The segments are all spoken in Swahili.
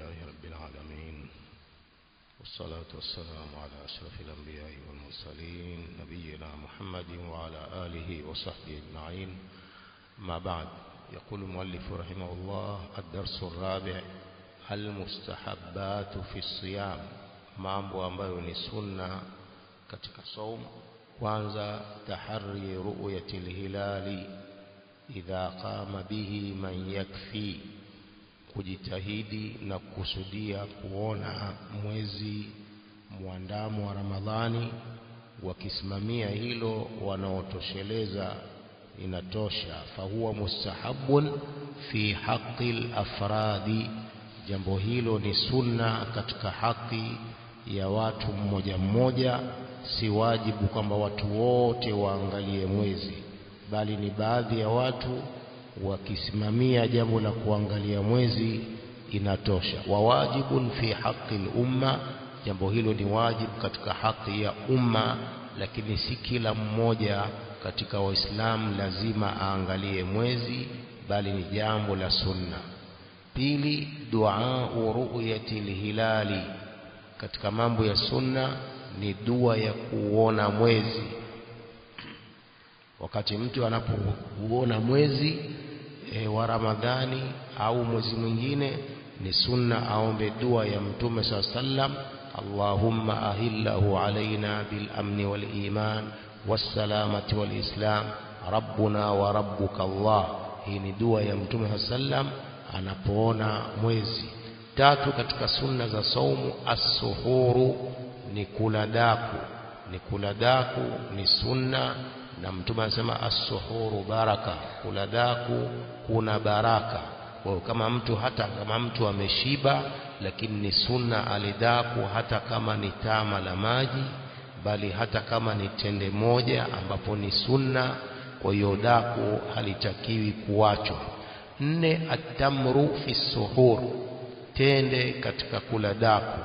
لله رب العالمين، والصلاة والسلام على أشرف الأنبياء والمرسلين نبينا محمد وعلى آله وصحبه أجمعين. ما بعد، يقول المؤلف رحمه الله: الدرس الرابع: المستحبات في الصيام. mambo ambayo ni sunna katika saum. Kwanza, tahari ru'yati al-hilali idha qama bihi man yakfi, kujitahidi na kukusudia kuona mwezi muandamo wa Ramadhani, wakisimamia hilo wanaotosheleza inatosha. Fahuwa mustahabun fi haqqi al-afradi, jambo hilo ni sunna katika haki ya watu mmoja mmoja. Si wajibu kwamba watu wote waangalie mwezi, bali ni baadhi ya watu wakisimamia jambo la kuangalia mwezi inatosha. Wa wajibun fi haqqi al-umma, jambo hilo ni wajibu katika haki ya umma, lakini si kila mmoja katika Waislamu lazima aangalie mwezi, bali ni jambo la sunna. Pili, dua ru'yati al-hilali, katika mambo ya sunna ni dua ya kuona mwezi. Wakati mtu anapouona mwezi wa Ramadhani au mwezi mwingine, ni sunna aombe dua ya Mtume sallam: Allahumma ahillahu alaina bil amni wal iman was salamati wal islam rabbuna wa rabbuka Allah. Hii ni dua ya Mtume sallam anapoona mwezi. Tatu, katika sunna za saumu, as-suhuru, ni kula daku. Ni kula daku ni sunna, na Mtume anasema as-suhuru baraka, kula daku kuna baraka. Kwa kama mtu ameshiba, lakini ni sunna alidaku, hata kama ni tama la maji, bali hata kama ni tende moja, ambapo ni sunna. Kwa hiyo daku halitakiwi kuachwa. Nne, at-tamru fi suhur, tende katika kula daku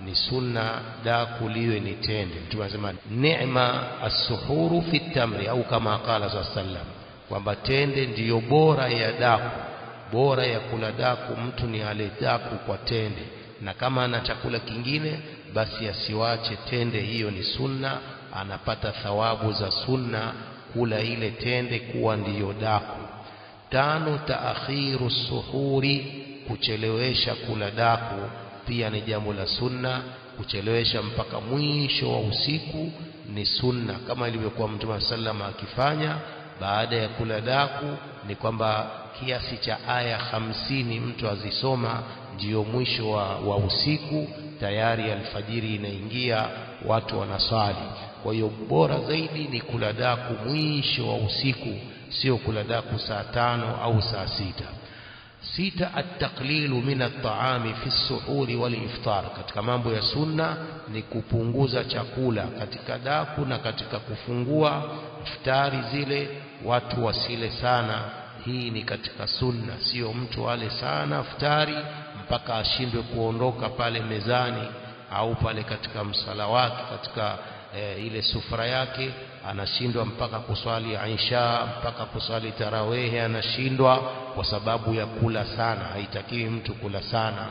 ni sunna, daku liwe ni tende. Mtume anasema ni'ma as-suhuru fi tamri, au kama qala sallam, kwamba tende ndiyo bora ya daku. Bora ya kula daku mtu ni ale daku kwa tende, na kama ana chakula kingine basi asiwache tende, hiyo ni sunna, anapata thawabu za sunna kula ile tende kuwa ndiyo daku. Tano, taakhiru suhuri, kuchelewesha kula daku pia ni jambo la sunna. Kuchelewesha mpaka mwisho wa usiku ni sunna, kama ilivyokuwa Mtume sallama akifanya baada ya kula daku, ni kwamba kiasi cha aya 50 mtu azisoma, ndio mwisho wa usiku, tayari alfajiri inaingia, watu wanaswali. Kwa hiyo bora zaidi ni kula daku mwisho wa usiku, sio kula daku saa 5 au saa 6. Sita, at-taqlilu min at-ta'ami fi as-suhuri wal iftar, katika mambo ya sunna ni kupunguza chakula katika daku na katika kufungua iftari, zile watu wasile sana. Hii ni katika sunna, sio mtu ale sana iftari mpaka ashindwe kuondoka pale mezani au pale katika msala wake, katika ile sufra yake, anashindwa mpaka kuswali Aisha, mpaka kuswali tarawehe anashindwa kwa sababu ya kula sana. Haitakiwi mtu kula sana,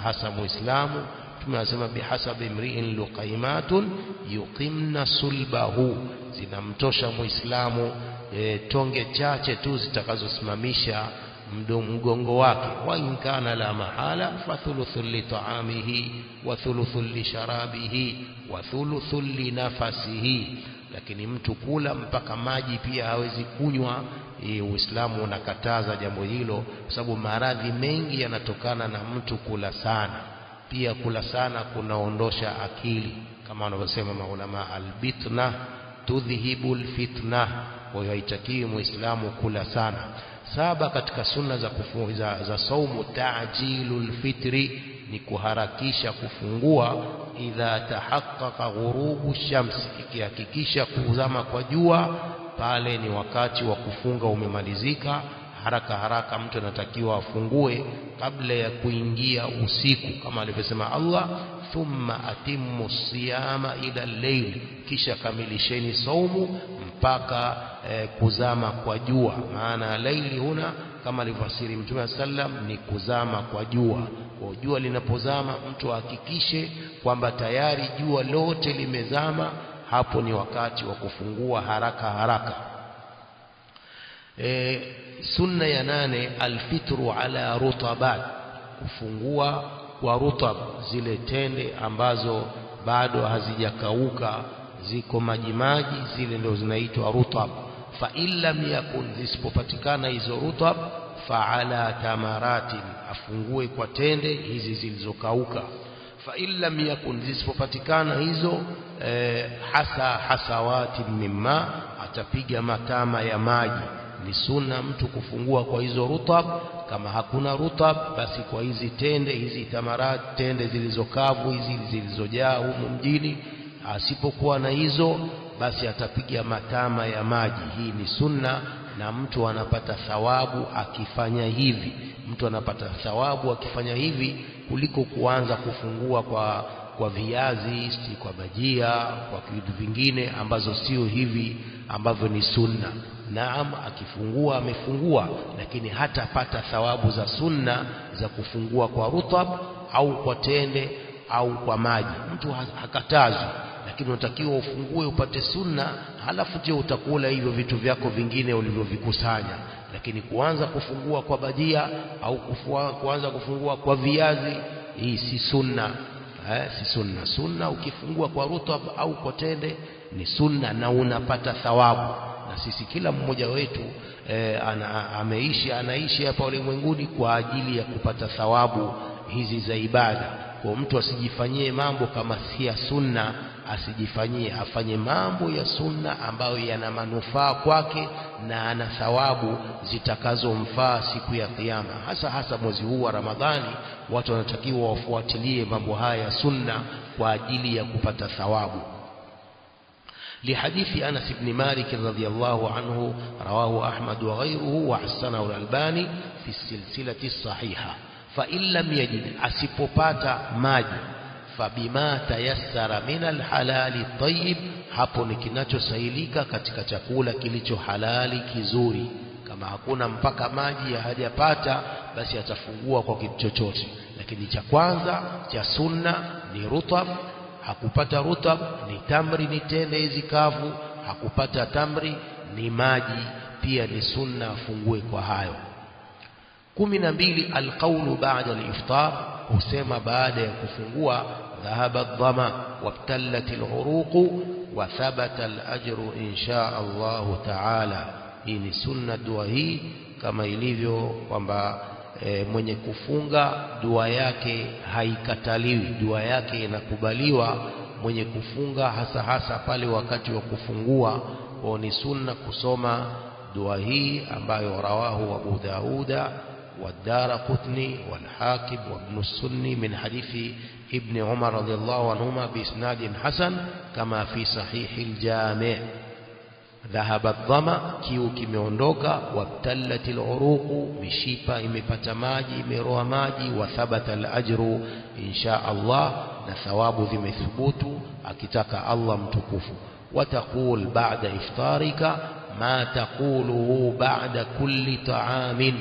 hasa Muislamu. Tunasema bihasabi imri'in luqaimatun yuqimna sulbahu, zinamtosha Muislamu tonge chache tu zitakazosimamisha mgongo wake. Wa in kana la mahala fa thuluthun li ta'amihi wa thuluthun li sharabihi wa thuluthun li nafasihi. Lakini mtu kula mpaka maji pia hawezi kunywa, Uislamu unakataza jambo hilo, kwa sababu maradhi mengi yanatokana na mtu kula sana. Pia kula sana kunaondosha akili, kama wanavyosema maulama, albitna tudhhibul fitna. Kwa hiyo haitakiwi Muislamu kula sana. Saba, katika sunna za saumu, ta'jilul fitri, ni kuharakisha kufungua. Idha tahaqqaqa ghurubu shamsi, ikihakikisha kuzama kwa jua, pale ni wakati wa kufunga umemalizika. Haraka mtu anatakiwa afungue kabla ya kuingia usiku, kama alivyosema Allah: thumma atimmu siyama ila al-layl, kisha kamilisheni saumu mpaka kuzama kwa jua. Maana laili huna kama alivyofasiri Mtume sallam ni kuzama kwa jua. Kwa jua linapozama mtu ahakikishe kwamba tayari jua lote limezama, hapo ni wakati wa kufungua haraka haraka. Sunna ya 8 alfitru ala rutabat, kufungua kwa rutab, zile tende ambazo bado hazijakauka ziko majimaji, zile ndio zinaitwa rutab. Fa illam yakun, zisipopatikana hizo rutab, fa ala tamaratin, afungue kwa tende hizi zilizokauka. Fa illam yakun, zisipopatikana hizo hasawati mimma, atapiga matama ya maji. Ni sunna mtu kufungua kwa hizo rutab. Kama hakuna rutab, basi kwa hizi tende, hizi tamarat, tende zilizokavu hizi zilizojaa humu mjini, asipokuwa na hizo basi atapiga matama ya maji. Hii ni sunna na mtu anapata thawabu akifanya hivi. Mtu anapata thawabu akifanya hivi kuliko kuanza kufungua kwa viazi, kwa bajia, kwa vitu vingine ambazo sio hivi ambavyo ni sunna. Naam, akifungua amefungua, lakini hatapata thawabu za sunna za kufungua kwa rutab au kwa tende au kwa maji. Mtu hakatazwi, lakini unatakiwa ufungue upate sunna, halafu je utakula hivyo vitu vyako vingine ulivyovikusanya. Lakini kuanza kufungua kwa bajia au kuanza kufungua kwa viazi, hii si sunna. Si sunna. Sunna ukifungua kwa rutab au kwa tende ni sunna na unapata thawabu. Na sisi kila mmoja wetu anaishi hapa ulimwenguni kwa ajili ya kupata thawabu hizi za ibada. Kwa mtu asijifanyie mambo kama si ya sunna, asijifanyie, afanye mambo ya sunna ambayo yana manufaa kwake na ana thawabu zitakazomfaa siku ya kiyama. Hasa mwezi huu wa Ramadhani watu wanatakiwa wafuatilie mambo haya ya sunna kwa ajili ya kupata thawabu. لحديث أنس بن مالك رضي الله عنه رواه أحمد وغيره وحسنه الألباني في السلسلة الصحيحة. فإن لم يجد أسيبوباتا ماجي فبما تيسر من الحلال الطيب, hapo ni kinachosailika katika chakula kilicho halali kizuri. Kama hakuna mpaka maji hajapata, basi atafungua kwa kitu chochote. Lakini cha kwanza cha sunna ni rutab. Hakupata rutab ni tamri, ni tende hizi kavu. Hakupata tamri ni maji, pia ni sunna afungue kwa hayo. 12 alqawlu ba'da al-iftar, husema baada ya kufungua dhahaba adh-dhama wabtallat al-uruq wa thabata al-ajru insha Allah ta'ala. Hii ni sunna dua hii, kama ilivyo kwamba mwenye kufunga dua yake haikataliwi, dua yake inakubaliwa mwenye kufunga, hasa pale wakati wa kufungua. Kwa ni sunna kusoma dua hii ambayo rawahu Abu Dauda والدارقطني والحاكم وابن السني من حديث ابن عمر رضي الله عنهما بإسناد حسن كما في صحيح الجامع. ذهب الظما, kiu kimeondoka, wabtallat al-uruq, mishipa imepata maji, imeroa maji, wa thabata al-ajru insha Allah, na thawabu zimethubutu akitaka Allah mtukufu. Wataqul ba'da iftarika ma taquluhu ba'da kulli ta'amin,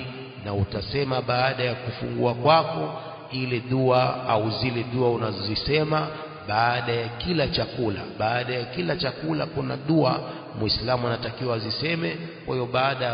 na utasema baada ya kufungua kwako ile dua au zile dua unazozisema baada ya kila chakula. Baada ya kila chakula kuna dua Muislamu anatakiwa aziseme. Kwa hiyo baada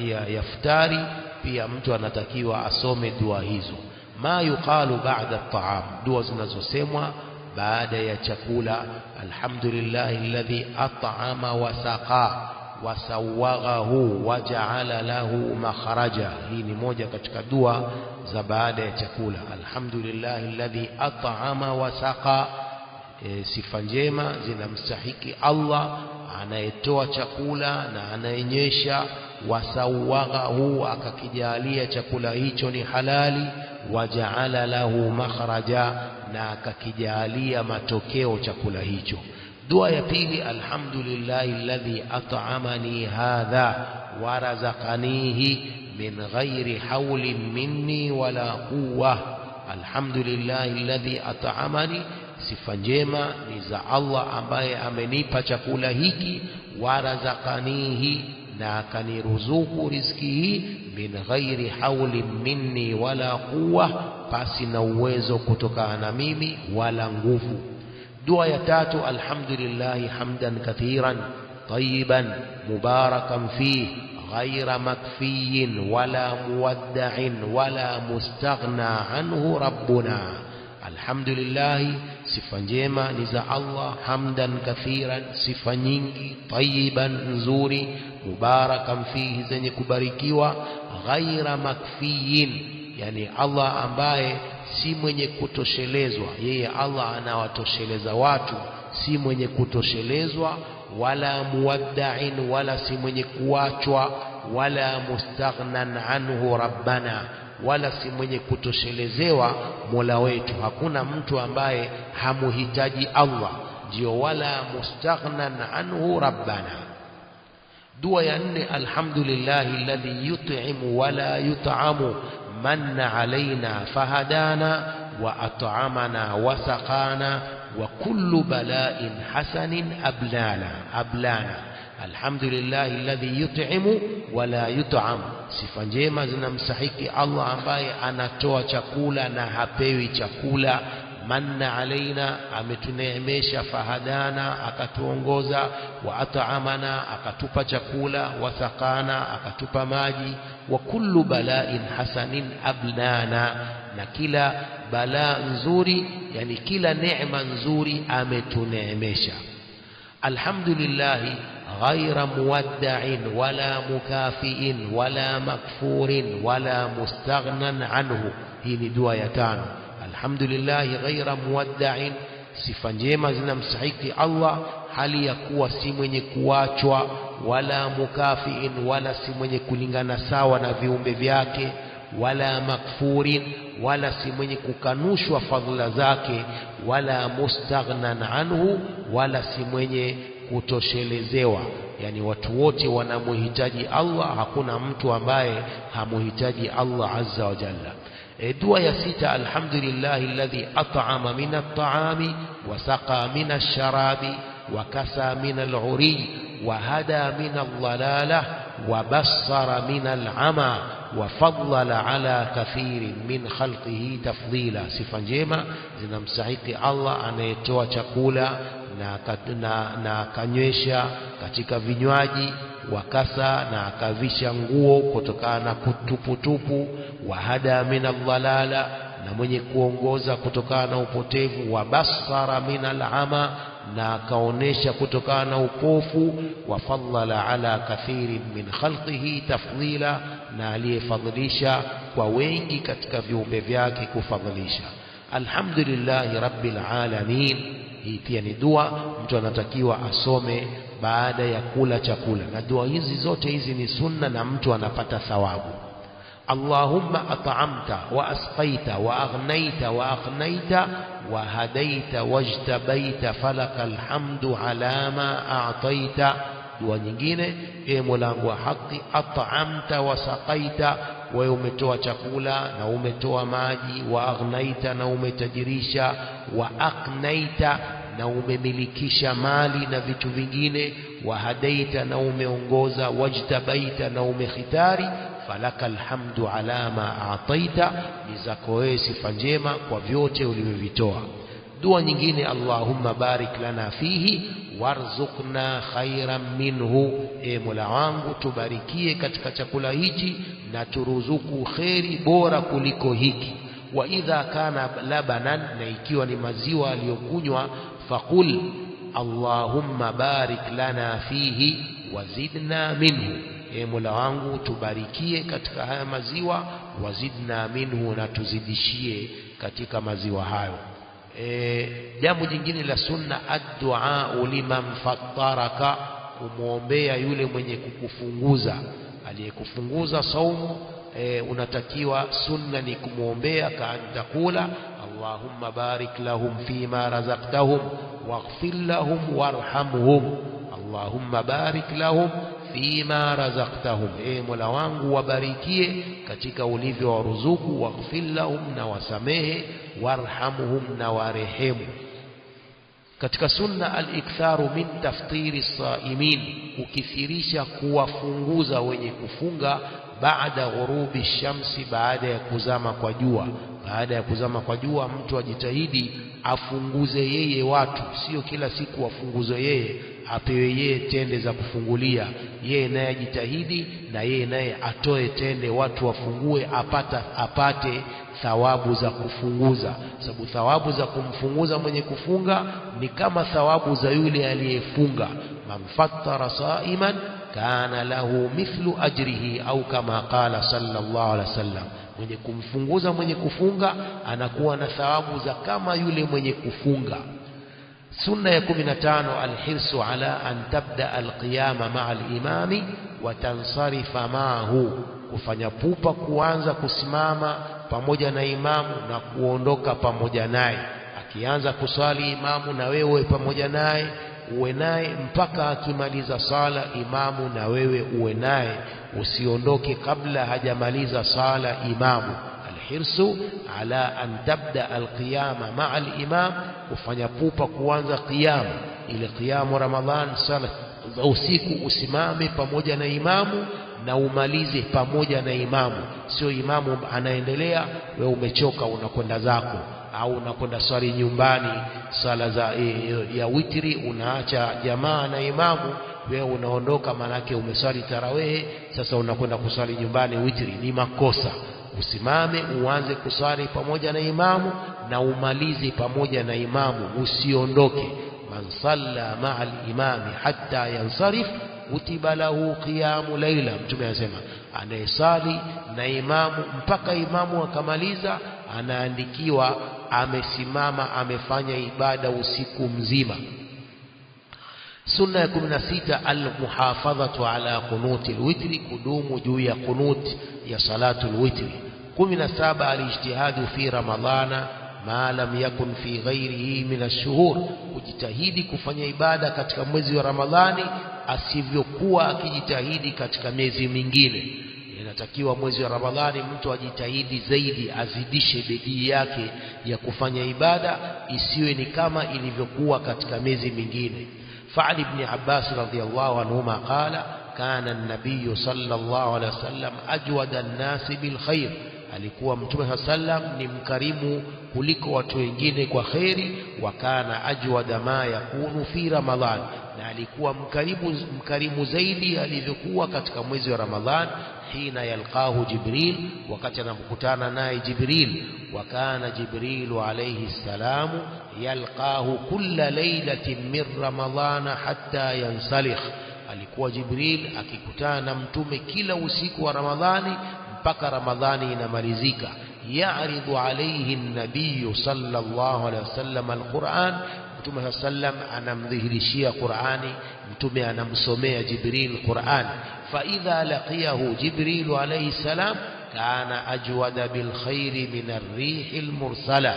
ya iftari pia mtu anatakiwa asome dua hizo. Ma yuqalu ba'da at-ta'am, dua zinazosemwa baada ya chakula: alhamdulillahi alladhi at'ama wa saqa wa sawaghahu wa ja'ala lahu makhraja. Hii ni moja katika dua za baada ya chakula. Alhamdulillahi alladhi at'ama wa saqa, sifa njema zinamstahiki Allah anayetoa chakula na anayenyesha. Wasawaghahu, akakijalia chakula hicho ni halali. Wajaala lahu makhraja, na akakijalia matokeo chakula hicho. Dua ya pili: alhamdulillahi alladhi at'amani hadha wa razaqanihi min ghairi hawlin minni wala quwwa. Alhamdulillahi alladhi at'amani, sifa njema ni za Allah ambaye amenipa chakula hiki. Wa razaqanihi, na akaniruzuku riziki hii min ghairi haulin minni wala quwwa, pasi na uwezo kutokana na mimi wala nguvu. Dua ya tatu, alhamdulillah hamdan kathiran tayyiban mubarakan fihi ghaira makfiyin wala muwadda'in wala mustaghna anhu rabbuna. Alhamdulillah, sifa njema ni za Allah, hamdan kathiran, sifa nyingi, tayyiban, nzuri, mubarakan fihi, zenye kubarikiwa, ghaira makfiyin, yani Allah ambaye si mwenye kutoshelezwa. Yeye Allah anawatosheleza watu, si mwenye kutoshelezwa, wala muwadda'in, wala si mwenye kuachwa, wala mustaghnan anhu rabbana, wala si mwenye kutoshelezewa Mola wetu. Hakuna mtu ambaye hamuhitaji Allah, ndio wala mustaghnan anhu rabbana. Dua ya nne, alhamdulillahi alladhi yut'imu wala yut'amu manna alaina fahadana wa at'amana wa saqana wa kullu bala'in hasanin ablana. Alhamdulillahi alladhi yut'imu wala yut'am, sifa njema zinamstahiki Allah ambaye anatoa chakula na hapewi chakula. Manna alaina, ametuneemesha, fahadana, akatuongoza, wa at'amana, akatupa chakula, wa saqana, akatupa maji, wa kullu bala'in hasanin ablana, na kila balaa nzuri, yani kila neema nzuri ametuneemesha. Alhamdulillah ghaira muwadda'in wala mukafi'in wala makfurin wala mustaghnan anhu. Hii ni dua ya tano. Alhamdulillah ghaira muwadda'in, sifa njema zinamstahiki Allah hali ya kuwa si mwenye kuachwa, wala mukafi'in, wala si mwenye kulingana sawa na viumbe vyake, wala makfurin, wala si mwenye kukanushwa fadhila zake, wala mustaghnan anhu, wala si mwenye kutoshelezewa. Yani watu wote wanamuhitaji Allah, hakuna mtu ambaye hamuhitaji Allah azza wa jalla. Dua ya sita, alhamdulillahi alladhi at'ama min at-ta'ami wa saqa min ash-sharabi wa kasa min al-'uri wa hada min al-dhalalah wa bassara min al-'ama wa faddala ala kathirin min khalqihi tafdila. Sifa njema zinamstahiki Allah anayetoa chakula na akanywesha katika vinywaji, wakasa, na akavisha nguo kutokana na kutuputupu, wahada min aldhalala, na mwenye kuongoza kutokana na upotevu, wa basara min alama, na akaonesha kutokana na upofu, wa fadhala ala kathirin min khalqihi tafdila, na aliyefadhilisha kwa wengi katika viumbe vyake kufadhilisha. Alhamdulillahi rabbil alamin. Hii pia ni dua mtu anatakiwa asome baada ya kula chakula, na dua hizi zote hizi ni sunna na mtu anapata thawabu. Allahumma at'amta wa asqaita wa aghnaita wa aqnaita wa hadaita wajtabaita falakal hamdu ala ma a'taita. Dua nyingine, e Mola wangu wa haki, at'amta wa saqaita, wewe umetoa chakula na umetoa maji, wa aghnaita, na umetajirisha, wa aqnaita, na umemilikisha mali na vitu vingine, wa hadaita, na umeongoza, wajtabaita, na umekhitari, falakal hamdu ala ma a'taita, ni zako wewe sifa njema kwa vyote ulivyovitoa. Dua nyingine, Allahumma barik lana fihi warzuqna khairan minhu, e Mola wangu tubarikie katika chakula hichi na turuzuku khairi bora kuliko hiki. Wa idha kana labanan, na ikiwa ni maziwa aliyokunywa, faqul Allahumma barik lana fihi wazidna minhu, e Mola wangu tubarikie katika haya maziwa, wazidna minhu, na tuzidishie katika maziwa hayo. Jambo jingine la sunna, ad-du'a liman fattaraka, kumwombea yule mwenye kukufunguza, aliyekufunguza saumu. Unatakiwa sunna ni kumwombea, kaantakula Allahumma barik lahum fima razaqtahum waghfir lahum warhamhum. Allahumma barik lahum fima razaqtahum, e Mola wangu wabarikie katika ulivyo waruzuku, waghfir lahum, na wasamehe, warhamhum, na warehemu. Katika sunna al-iktharu min taftiri saimin, ukithirisha kuwafunguza wenye kufunga baada ghurubi shamsi, baada ya kuzama kwa jua. Baada ya kuzama kwa jua mtu ajitahidi afunguze yeye watu, sio kila siku afunguze yeye, apewe yeye tende za kufungulia. Yeye naye ajitahidi na yeye naye atoe tende, watu wafungue, apate thawabu za kufunguza, sababu thawabu za kumfunguza mwenye kufunga ni kama thawabu za yule aliyefunga. Man fattara saiman kana lahu mithlu ajrihi, au kama qala sallallahu alaihi wasallam, mwenye kumfunguza mwenye kufunga anakuwa na thawabu za kama yule mwenye kufunga. Sunna ya 15 alhirsu ala an tabda alqiyama ma'a alimami wa tansarifa ma'ahu, kufanya pupa kuanza kusimama pamoja na imamu na kuondoka pamoja naye. Akianza kuswali imamu na wewe pamoja naye, uwe naye mpaka akimaliza sala imamu na wewe uwe naye, usiondoke kabla hajamaliza sala imamu. Alhirsu ala an tabda alqiyama ma'a alimam, kufanya pupa kuanza qiyam, ile qiyamu Ramadhan, sala za usiku, usimame pamoja na imamu na umalize pamoja na imamu. Sio imamu anaendelea wewe umechoka unakwenda zako, au unakwenda swali nyumbani sala za ya witri, unaacha jamaa na imamu, wewe unaondoka, manake umeswali tarawehe, sasa unakwenda kuswali nyumbani witri. Ni makosa. Usimame uanze kuswali pamoja na imamu na umalize pamoja na imamu, usiondoke. Man salla ma'a al-imami hatta yansarif kutiba lahu qiyamu laila, Mtume anasema anayesali na imamu mpaka imamu akamaliza anaandikiwa amesimama amefanya ibada usiku mzima. Sunna ya 16 almuhafadhatu ala qunuti alwitri, kudumu juu ya qunut ya salatu alwitri. 17 alijtihadu fi ramadhana ma lam yakun fi ghairihi min ash-shuhur, kujitahidi kufanya ibada katika mwezi wa Ramadhani asivyokuwa akijitahidi katika miezi mingine. Inatakiwa mwezi wa Ramadhani mtu ajitahidi zaidi, azidishe bidii yake ya kufanya ibada, isiwe ni kama ilivyokuwa katika miezi mingine. Fa'ali ibn Abbas radhiyallahu anhuma qala kana an-nabiy sallallahu alayhi wasallam ajwada an-nas bil khair, alikuwa Mtume sallam ni mkarimu kuliko watu wengine kwa khairi. Wa kana ajwada ma yakunu fi Ramadhan, na alikuwa mkarimu zaidi alivyokuwa katika mwezi wa Ramadhan. Hina yalqahu Jibril, wakati anapokutana naye Jibril. Wa kana Jibrilu alayhi salamu yalqahu kulla laylatin min Ramadhana hatta yansalikh, alikuwa Jibril akikutana na Mtume kila usiku wa Ramadhani mpaka Ramadhani inamalizika. Ya'ridu alayhi an-nabiy sallallahu alayhi wasallam al-Qur'an, Mtume sallam anamdhihirishia Qur'ani, Mtume anamsomea Jibril Qur'an. Fa idha laqiyahu Jibril alayhi salam kana ajwada bil khairi min ar-rih al-mursala,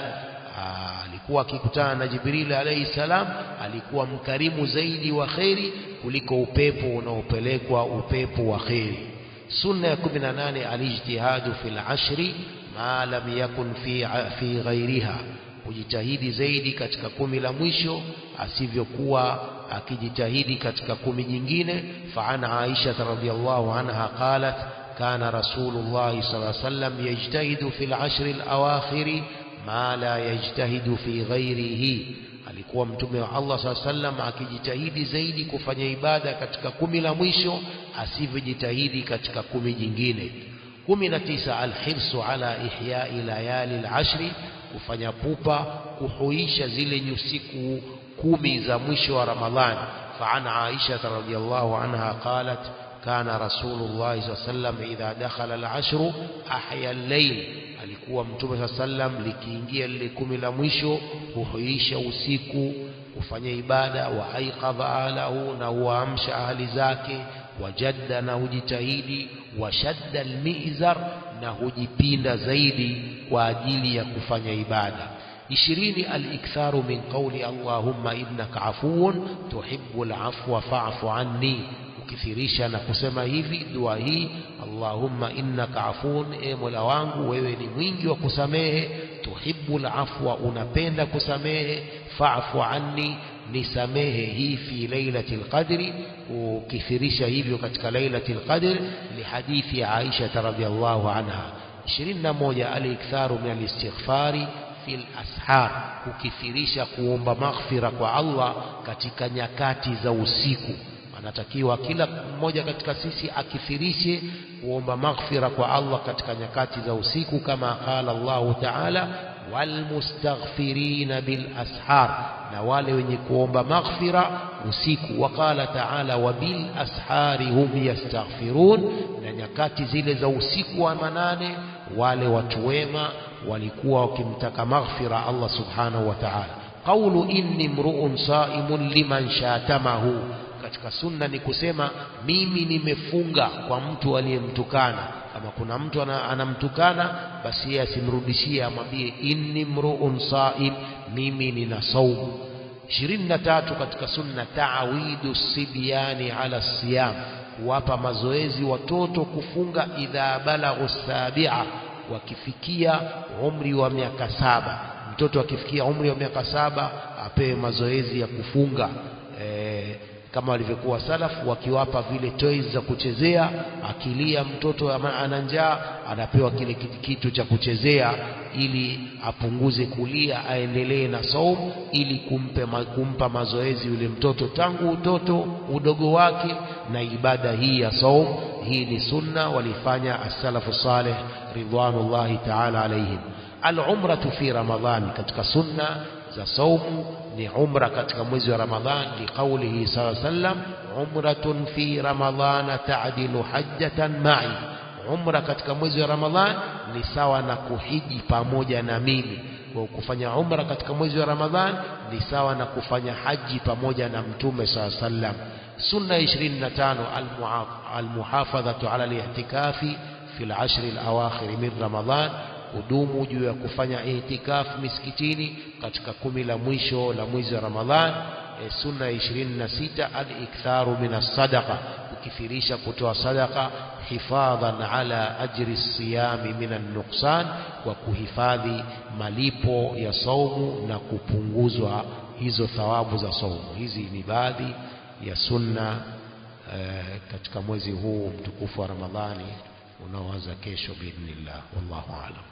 alikuwa akikutana na Jibril alayhi salam alikuwa mkarimu zaidi wa khairi kuliko upepo unaopelekwa upepo wa khairi. Sunna ya 18 alijtihadu fil ashri ma lam yakun fi ghairiha, kujitahidi zaidi katika 10 la mwisho asivyokuwa akijitahidi katika 10 nyingine. Fa ana Aisha radhiyallahu anha qalat kana Rasulullah sallallahu alaihi wasallam yajtahidu fil ashri al-awakhir ma la yajtahidu fi ghairihi, alikuwa Mtume wa Allah sallallahu alaihi wasallam akijitahidi zaidi kufanya ibada katika 10 la mwisho asivyojitahidi katika 10 nyingine. 19 alhirsu ala ihya'i layali al-ashri, kufanya pupa kuhuisha zile nyusiku 10 za mwisho wa Ramadhani. Fa ana Aisha radhiyallahu anha qalat kana Rasulullah sallallahu alaihi wasallam idha dakhala al-ashru ahya al-layl, alikuwa Mtume sallallahu alaihi wasallam likiingia lile 10 la mwisho huhuisha usiku kufanya ibada. Wa aiqadha ahlahu, na huamsha ahli zake. Wajadda, na hujitahidi. Washadda al-mizar, na hujipinda zaidi kwa ajili ya kufanya ibada. 20 al-iktharu min qawli Allahumma innaka afuwun tuhibbul afwa fa'fu anni, ukithirisha na kusema hivi dua hii, Allahumma innaka afuwun, e Mola wangu wewe ni mwingi wa kusamehe, tuhibbul afwa, unapenda kusamehe, fa'fu anni, nisamehe hii fi lailatul qadri, ukithirisha hivyo katika lailatul qadr, lihadithi Aisha radhiyallahu anha. 21 al-iktharu min al-istighfari fil ashar, kukithirisha kuomba maghfira kwa Allah katika nyakati za usiku. Anatakiwa kila mmoja katika sisi akithirishe kuomba maghfira kwa Allah katika nyakati za usiku, kama qala Allah Ta'ala walmustaghfirina bil ashar, na wale wenye kuomba maghfira usiku. Waqala Ta'ala wa bil ashari hum yastaghfirun, na nyakati zile za usiku wa manane wale watu wema walikuwa wakimtaka maghfira Allah subhanahu wa ta'ala. Qawlu inni mru'un sa'imun liman shatamahu, katika sunna ni kusema mimi nimefunga kwa mtu aliyemtukana. Kama kuna mtu anamtukana, basi yeye asimrudishie, amwambie inni mru'un sa'im, mimi nina saumu. 23 katika sunna ta'awidu sibyani ala siyam, kuwapa mazoezi watoto kufunga. Idha balaghu sabi'a, wakifikia umri wa miaka 7. Mtoto akifikia umri wa miaka 7 apewe mazoezi ya kufunga, kama walivyokuwa salafu wakiwapa vile toys za kuchezea. Akilia mtoto ana njaa, anapewa kile kitu cha kuchezea ili apunguze kulia, aendelee na saumu, ili kumpa mazoezi yule mtoto tangu udogo wake na ibada hii ya saumu. Hii ni sunna walifanya as-salafu salih ridwanullahi ta'ala alayhim. Al-umratu fi Ramadhan, katika sunna za saumu ni umra katika mwezi wa Ramadhan, li qawlihi sallallahu alayhi wasallam umratun fi Ramadhan ta'dilu hajjatan ma'i. Umra katika mwezi wa Ramadhan ni sawa na kuhiji pamoja na mimi. Kwa kufanya umra katika mwezi wa Ramadhan ni sawa na kufanya haji pamoja na Mtume sallallahu alayhi wasallam. Sunna 25 al-muhafadhatu ala al-i'tikafi fi al-ashr al-awakhir min Ramadhan, kudumu juu ya kufanya i'tikaf misikitini katika 10 la mwisho la mwezi wa Ramadhan. Sunna 26 al-iktharu min as-sadaqa, kukithirisha kutoa sadaqa, hifadhan ala ajri as-siyami min an-nuqsan, kwa kuhifadhi malipo ya saumu na kupunguzwa hizo thawabu za saumu. Hizi ni baadhi ya sunna katika mwezi huu mtukufu wa Ramadhani unaoanza kesho biidhnillah. Wallahu a'lam.